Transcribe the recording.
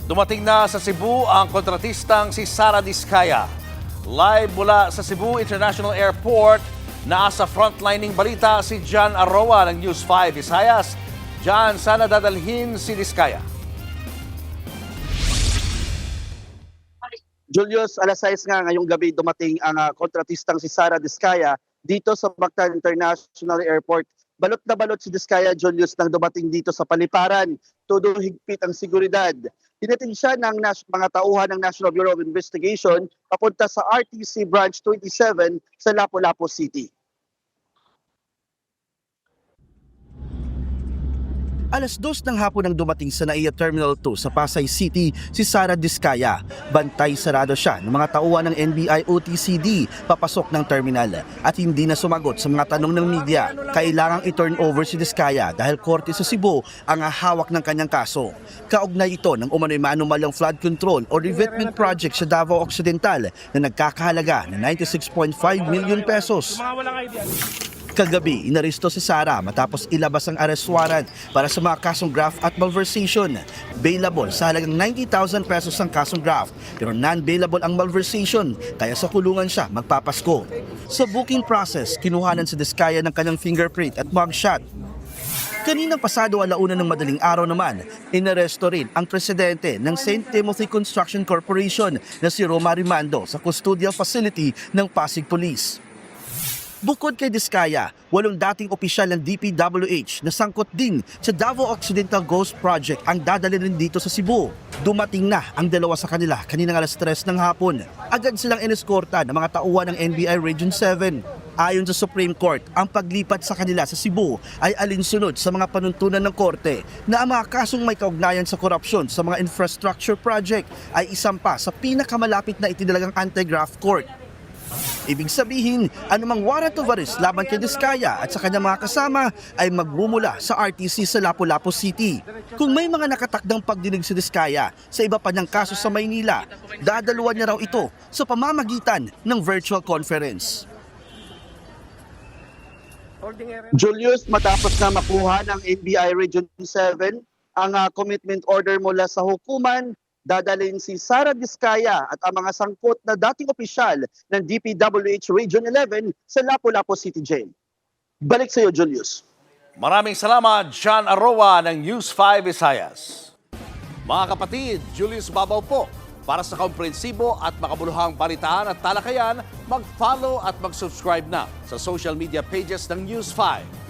Dumating na sa Cebu ang kontratistang si Sara Diskaya. Live mula sa Cebu International Airport, nasa frontlining balita si John Arroa ng News 5 Visayas. John, sana dadalhin si Diskaya. Julius, alas 6 nga ngayong gabi dumating ang kontratistang si Sara Diskaya dito sa Mactan International Airport. Balot na balot si Diskaya, Julius, nang dumating dito sa paliparan. Todo higpit ang seguridad. Hinating siya ng mga tauhan ng National Bureau of Investigation papunta sa RTC Branch 27 sa Lapu-Lapu City. Alas 2 ng hapon nang dumating sa NAIA Terminal 2 sa Pasay City si Sara Diskaya. Bantay sarado siya ng mga tauhan ng NBI OTCD papasok ng terminal at hindi na sumagot sa mga tanong ng media. Kailangang i-turn over si Diskaya dahil korte sa Cebu ang hawak ng kanyang kaso. Kaugnay ito ng umano'y manumalang flood control o revetment project sa Davao Occidental na nagkakahalaga ng 96.5 million pesos. Kagabi, inaresto si Sara matapos ilabas ang arrest warrant para sa mga kasong graft at malversation. Bailable sa halagang 90,000 pesos ang kasong graft pero non-bailable ang malversation kaya sa kulungan siya magpapasko. Sa booking process, kinuhanan si Diskaya ng kanyang fingerprint at mugshot. Kaninang pasado alauna ng madaling araw naman, inaresto rin ang presidente ng St. Timothy Construction Corporation na si Roma Rimando sa custodial facility ng Pasig Police. Bukod kay Diskaya, 8 dating opisyal ng DPWH na sangkot din sa Davao Occidental Ghost Project ang dadalhin rin dito sa Cebu. Dumating na ang dalawa sa kanila kaninang alas 3 ng hapon. Agad silang ineskorta ng mga tauhan ng NBI Region 7. Ayon sa Supreme Court, ang paglipat sa kanila sa Cebu ay alinsunod sa mga panuntunan ng korte na ang mga kasong may kaugnayan sa korupsyon sa mga infrastructure project ay isampa sa pinakamalapit na itinalagang anti-graft court. Ibig sabihin, anumang warrant of arrest laban kay Diskaya at sa kanyang mga kasama ay magmumula sa RTC sa Lapu-Lapu City. Kung may mga nakatakdang pagdinig si Diskaya sa iba pa niyang kaso sa Maynila, dadaluan niya raw ito sa pamamagitan ng virtual conference. Julius, matapos na makuha ng NBI Region 7 ang commitment order mula sa hukuman, dadalhin si Sara Diskaya at ang mga sangkot na dating opisyal ng DPWH Region 11 sa Lapu-Lapu City Jail. Balik sa iyo, Julius. Maraming salamat, John Arroa ng News 5 Visayas. Mga kapatid, Julius Babaw po. Para sa komprehensibo at makabuluhang balitaan at talakayan, mag-follow at mag-subscribe na sa social media pages ng News 5.